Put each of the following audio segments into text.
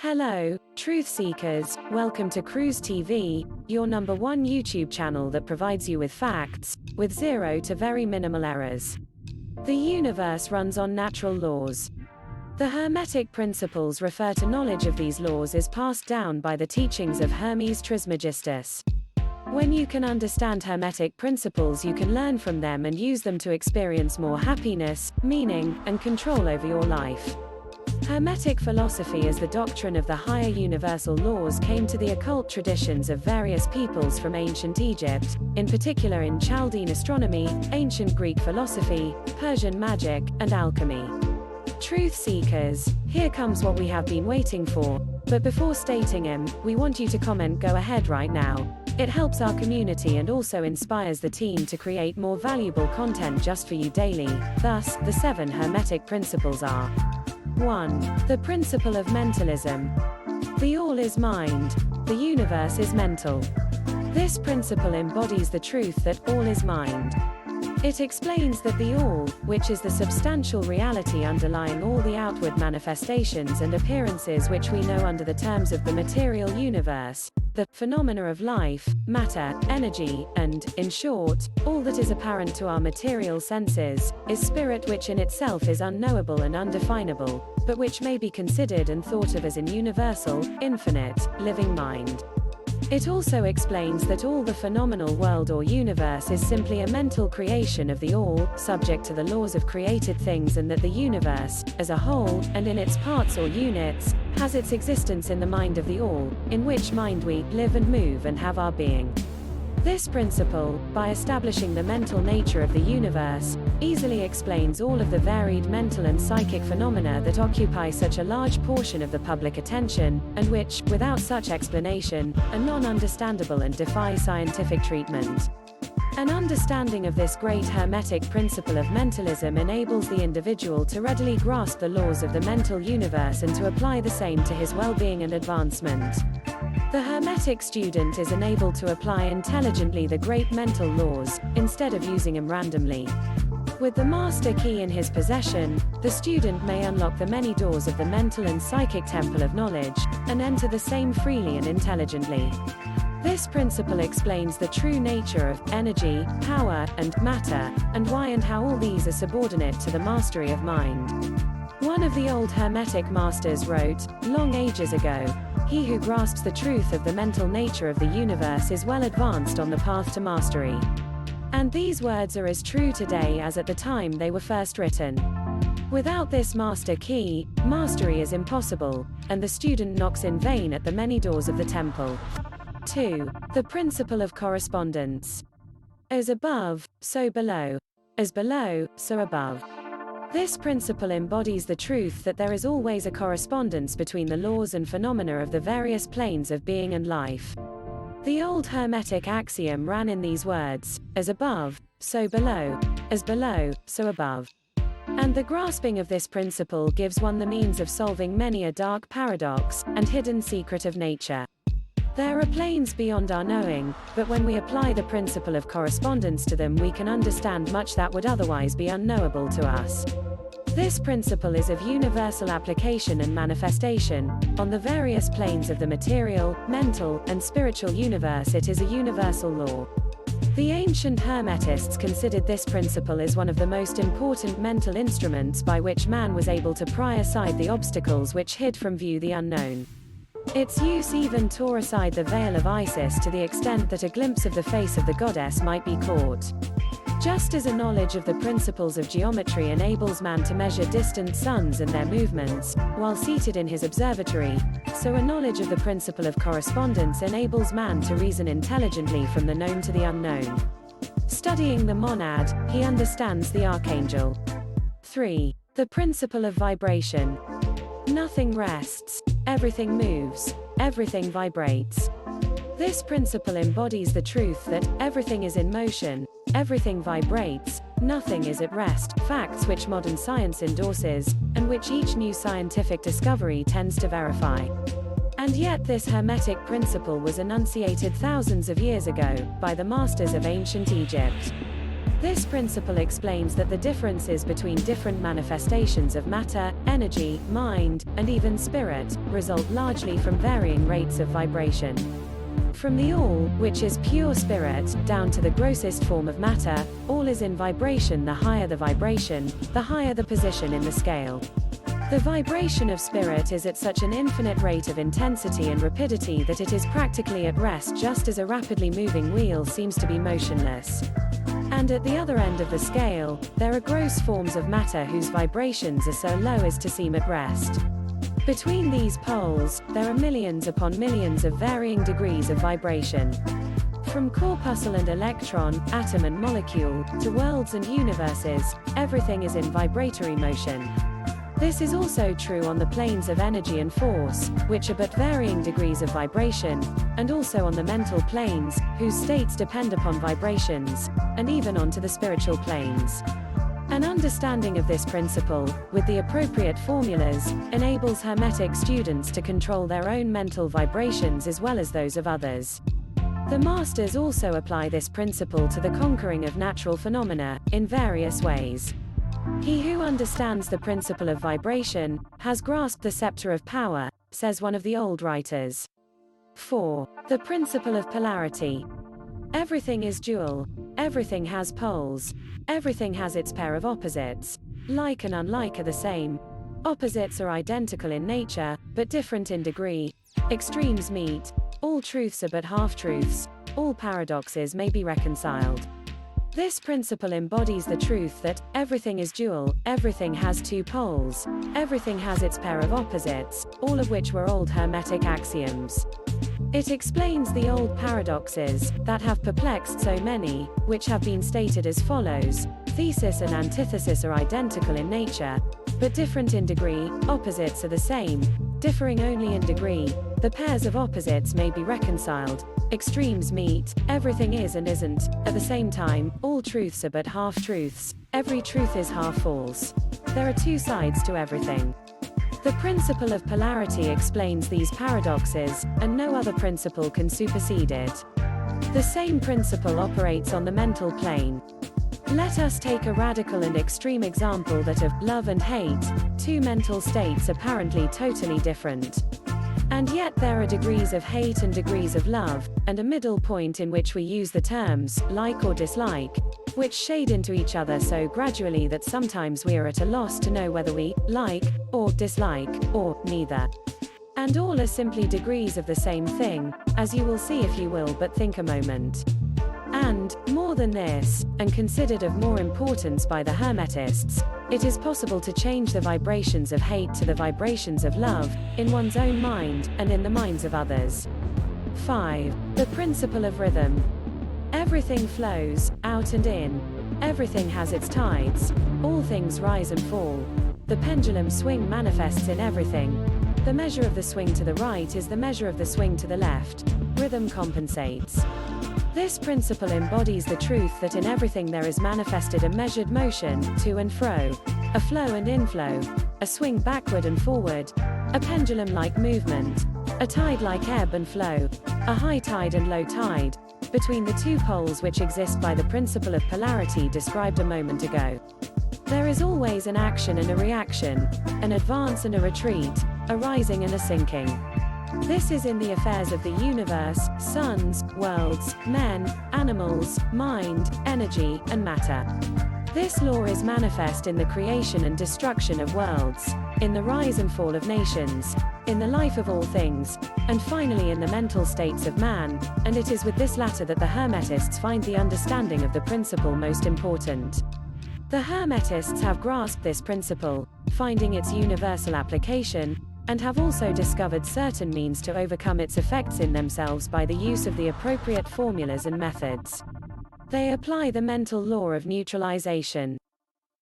Hello, truth seekers, welcome to Krouzzlife TV, your #1 YouTube channel that provides you with facts, with zero to very minimal errors. The universe runs on natural laws. The Hermetic principles refer to knowledge of these laws is passed down by the teachings of Hermes Trismegistus. When you can understand Hermetic principles, you can learn from them and use them to experience more happiness, meaning, and control over your life. Hermetic philosophy as the doctrine of the higher universal laws came to the occult traditions of various peoples from ancient Egypt, in particular in Chaldean astronomy, ancient Greek philosophy, Persian magic, and alchemy. Truth seekers, here comes what we have been waiting for, but before stating them, we want you to comment. Go ahead right now. It helps our community and also inspires the team to create more valuable content just for you daily. Thus, the 7 Hermetic principles are: 1. The principle of mentalism. The all is mind. The universe is mental. This principle embodies the truth that all is mind. It explains that the all, which is the substantial reality underlying all the outward manifestations and appearances which we know under the terms of the material universe, the phenomena of life, matter, energy, and, in short, all that is apparent to our material senses, is spirit, which in itself is unknowable and undefinable, but which may be considered and thought of as an universal, infinite, living mind. It also explains that all the phenomenal world or universe is simply a mental creation of the all, subject to the laws of created things, and that the universe, as a whole, and in its parts or units, has its existence in the mind of the all, in which mind we live and move and have our being. This principle, by establishing the mental nature of the universe, easily explains all of the varied mental and psychic phenomena that occupy such a large portion of the public attention, and which, without such explanation, are non-understandable and defy scientific treatment. An understanding of this great Hermetic principle of mentalism enables the individual to readily grasp the laws of the mental universe and to apply the same to his well-being and advancement. The Hermetic student is enabled to apply intelligently the great mental laws, instead of using them randomly. With the master key in his possession, the student may unlock the many doors of the mental and psychic temple of knowledge, and enter the same freely and intelligently. This principle explains the true nature of energy, power, and matter, and why and how all these are subordinate to the mastery of mind. One of the old Hermetic masters wrote, long ages ago, "He who grasps the truth of the mental nature of the universe is well advanced on the path to mastery." And these words are as true today as at the time they were first written. Without this master key, mastery is impossible, and the student knocks in vain at the many doors of the temple. 2. The principle of correspondence. As above, so below. As below, so above. This principle embodies the truth that there is always a correspondence between the laws and phenomena of the various planes of being and life. The old Hermetic axiom ran in these words: as above, so below. As below, so above. And the grasping of this principle gives one the means of solving many a dark paradox and hidden secret of nature. There are planes beyond our knowing, but when we apply the principle of correspondence to them, we can understand much that would otherwise be unknowable to us. This principle is of universal application and manifestation. On the various planes of the material, mental, and spiritual universe, it is a universal law. The ancient Hermetists considered this principle as one of the most important mental instruments by which man was able to pry aside the obstacles which hid from view the unknown. Its use even tore aside the veil of Isis to the extent that a glimpse of the face of the goddess might be caught. Just as a knowledge of the principles of geometry enables man to measure distant suns and their movements, while seated in his observatory, so a knowledge of the principle of correspondence enables man to reason intelligently from the known to the unknown. Studying the monad, he understands the archangel. 3. The principle of vibration. Nothing rests. Everything moves. Everything vibrates. This principle embodies the truth that everything is in motion, everything vibrates, nothing is at rest, facts which modern science endorses, and which each new scientific discovery tends to verify. And yet this Hermetic principle was enunciated thousands of years ago, by the masters of ancient Egypt. This principle explains that the differences between different manifestations of matter, energy, energy, mind, and even spirit, result largely from varying rates of vibration. From the all, which is pure spirit, down to the grossest form of matter, all is in vibration. The higher the vibration, the higher the position in the scale. The vibration of spirit is at such an infinite rate of intensity and rapidity that it is practically at rest, just as a rapidly moving wheel seems to be motionless. And at the other end of the scale, there are gross forms of matter whose vibrations are so low as to seem at rest. Between these poles, there are millions upon millions of varying degrees of vibration. From corpuscle and electron, atom and molecule, to worlds and universes, everything is in vibratory motion. This is also true on the planes of energy and force, which are but varying degrees of vibration, and also on the mental planes, whose states depend upon vibrations, and even onto the spiritual planes. An understanding of this principle, with the appropriate formulas, enables Hermetic students to control their own mental vibrations as well as those of others. The masters also apply this principle to the conquering of natural phenomena, in various ways. He who understands the principle of vibration, has grasped the scepter of power, says one of the old writers. 4. The principle of polarity. Everything is dual. Everything has poles. Everything has its pair of opposites. Like and unlike are the same. Opposites are identical in nature, but different in degree. Extremes meet. All truths are but half-truths. All paradoxes may be reconciled. This principle embodies the truth that everything is dual, everything has two poles, everything has its pair of opposites, all of which were old Hermetic axioms. It explains the old paradoxes that have perplexed so many, which have been stated as follows: thesis and antithesis are identical in nature, but different in degree. Opposites are the same, differing only in degree. The pairs of opposites may be reconciled. Extremes meet. Everything is and isn't. At the same time, all truths are but half-truths. Every truth is half-false. There are two sides to everything. The principle of polarity explains these paradoxes, and no other principle can supersede it. The same principle operates on the mental plane. Let us take a radical and extreme example, that of love and hate, two mental states apparently totally different. And yet there are degrees of hate and degrees of love, and a middle point in which we use the terms like or dislike, which shade into each other so gradually that sometimes we are at a loss to know whether we like or dislike, or neither. And all are simply degrees of the same thing, as you will see if you will but think a moment. And, more than this, and considered of more importance by the Hermetists, it is possible to change the vibrations of hate to the vibrations of love, in one's own mind, and in the minds of others. 5. The principle of rhythm. Everything flows, out and in. Everything has its tides. All things rise and fall. The pendulum swing manifests in everything. The measure of the swing to the right is the measure of the swing to the left. Rhythm compensates. This principle embodies the truth that in everything there is manifested a measured motion, to and fro, a flow and inflow, a swing backward and forward, a pendulum-like movement, a tide-like ebb and flow, a high tide and low tide, between the two poles which exist by the principle of polarity described a moment ago. There is always an action and a reaction, an advance and a retreat, a rising and a sinking. This is in the affairs of the universe, suns, worlds, men, animals, mind, energy, and matter. This law is manifest in the creation and destruction of worlds, in the rise and fall of nations, in the life of all things, and finally in the mental states of man, and it is with this latter that the Hermetists find the understanding of the principle most important. The Hermetists have grasped this principle, finding its universal application, and have also discovered certain means to overcome its effects in themselves by the use of the appropriate formulas and methods. They apply the mental law of neutralization.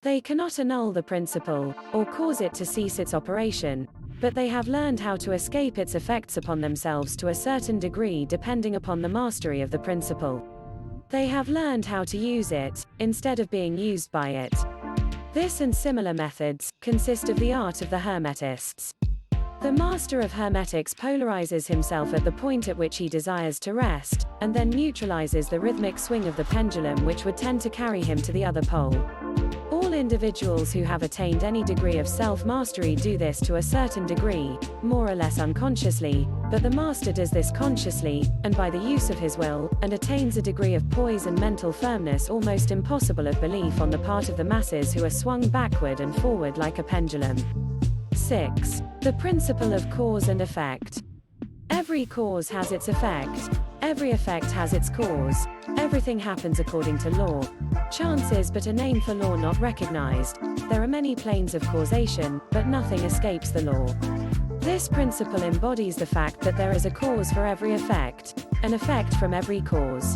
They cannot annul the principle, or cause it to cease its operation, but they have learned how to escape its effects upon themselves to a certain degree depending upon the mastery of the principle. They have learned how to use it, instead of being used by it. This and similar methods consist of the art of the Hermetists. The master of Hermetics polarizes himself at the point at which he desires to rest, and then neutralizes the rhythmic swing of the pendulum which would tend to carry him to the other pole. All All individuals who have attained any degree of self-mastery do this to a certain degree, more or less unconsciously, but the master does this consciously, and by the use of his will, and attains a degree of poise and mental firmness almost impossible of belief on the part of the masses who are swung backward and forward like a pendulum. 6. The principle of cause and effect. Every cause has its effect. Every effect has its cause. Everything happens according to law. Chance is but a name for law not recognized. There are many planes of causation, but nothing escapes the law. This principle embodies the fact that there is a cause for every effect, an effect from every cause.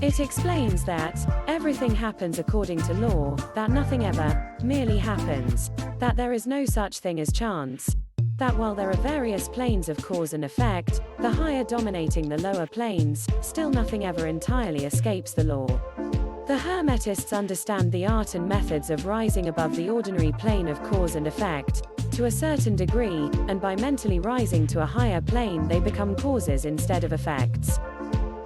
It explains that everything happens according to law, that nothing ever merely happens, that there is no such thing as chance, that while there are various planes of cause and effect, the higher dominating the lower planes, still nothing ever entirely escapes the law. The Hermetists understand the art and methods of rising above the ordinary plane of cause and effect, to a certain degree, and by mentally rising to a higher plane they become causes instead of effects.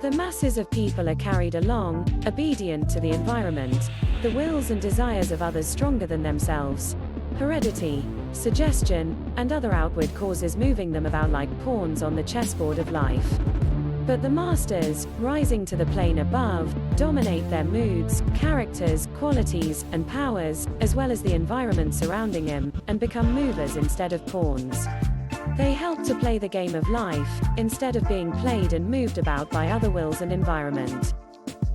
The masses of people are carried along, obedient to the environment, the wills and desires of others stronger than themselves, heredity, suggestion, and other outward causes moving them about like pawns on the chessboard of life. But the masters, rising to the plane above, dominate their moods, characters, qualities, and powers, as well as the environment surrounding him, and become movers instead of pawns. They help to play the game of life, instead of being played and moved about by other wills and environment.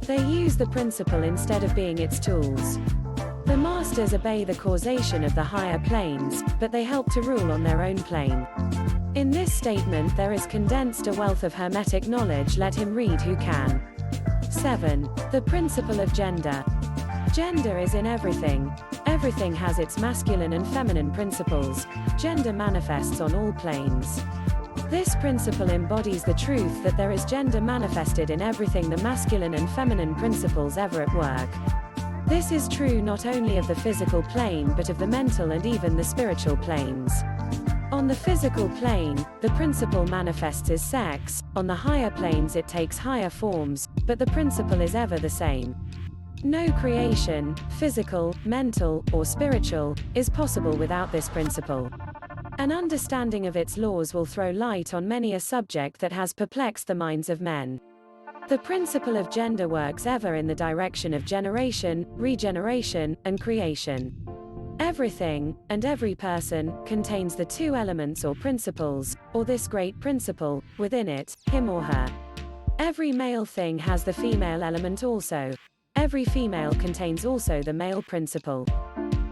They use the principle instead of being its tools. The masters obey the causation of the higher planes, but they help to rule on their own plane. In this statement there is condensed a wealth of Hermetic knowledge. Let him read who can. 7. The principle of gender. Gender is in everything. Everything has its masculine and feminine principles. Gender manifests on all planes. This principle embodies the truth that there is gender manifested in everything, the masculine and feminine principles ever at work. This is true not only of the physical plane but of the mental and even the spiritual planes. On the physical plane, the principle manifests as sex, on the higher planes it takes higher forms, but the principle is ever the same. No creation, physical, mental, or spiritual, is possible without this principle. An understanding of its laws will throw light on many a subject that has perplexed the minds of men. The principle of gender works ever in the direction of generation, regeneration, and creation. Everything, and every person, contains the two elements or principles, or this great principle, within it, him or her. Every male thing has the female element also. Every female contains also the male principle.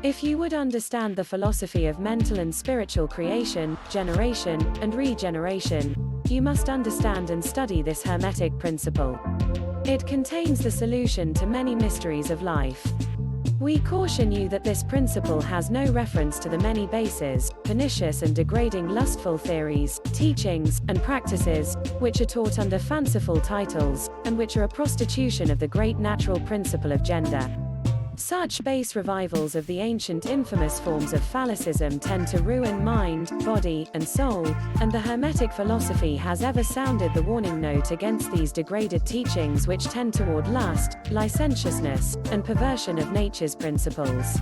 If you would understand the philosophy of mental and spiritual creation, generation, and regeneration, you must understand and study this Hermetic principle. It contains the solution to many mysteries of life. We caution you that this principle has no reference to the many bases, pernicious and degrading lustful theories, teachings, and practices, which are taught under fanciful titles, and which are a prostitution of the great natural principle of gender. Such base revivals of the ancient infamous forms of phallicism tend to ruin mind, body, and soul, and the Hermetic philosophy has ever sounded the warning note against these degraded teachings which tend toward lust, licentiousness, and perversion of nature's principles.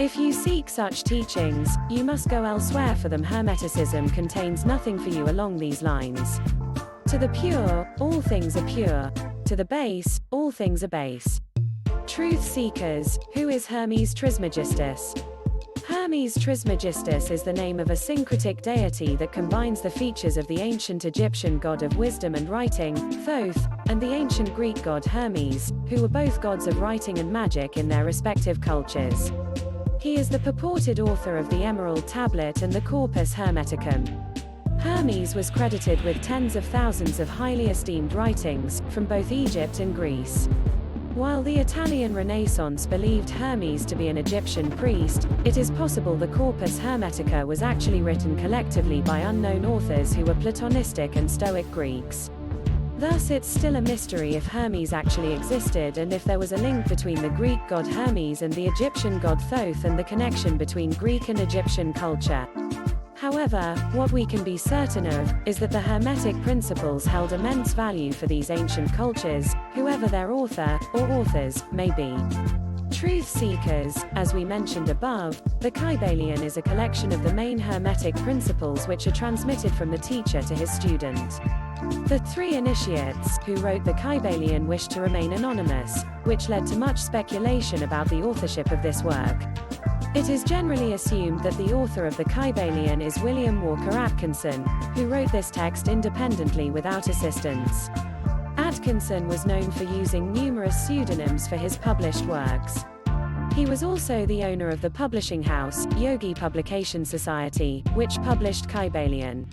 If you seek such teachings, you must go elsewhere, for them Hermeticism contains nothing for you along these lines. To the pure, all things are pure. To the base, all things are base. Truth seekers, who is Hermes Trismegistus? Hermes Trismegistus is the name of a syncretic deity that combines the features of the ancient Egyptian god of wisdom and writing, Thoth, and the ancient Greek god Hermes, who were both gods of writing and magic in their respective cultures. He is the purported author of the Emerald Tablet and the Corpus Hermeticum. Hermes was credited with tens of thousands of highly esteemed writings, from both Egypt and Greece. While the Italian Renaissance believed Hermes to be an Egyptian priest, it is possible the Corpus Hermetica was actually written collectively by unknown authors who were Platonistic and Stoic Greeks. Thus it's still a mystery if Hermes actually existed and if there was a link between the Greek god Hermes and the Egyptian god Thoth and the connection between Greek and Egyptian culture. However, what we can be certain of, is that the Hermetic principles held immense value for these ancient cultures, whoever their author, or authors, may be. Truth seekers, as we mentioned above, the Kybalion is a collection of the main Hermetic principles which are transmitted from the teacher to his student. The three initiates, who wrote the Kybalion, wished to remain anonymous, which led to much speculation about the authorship of this work. It is generally assumed that the author of the Kybalion is William Walker Atkinson, who wrote this text independently without assistance. Atkinson was known for using numerous pseudonyms for his published works. He was also the owner of the publishing house, Yogi Publication Society, which published Kybalion.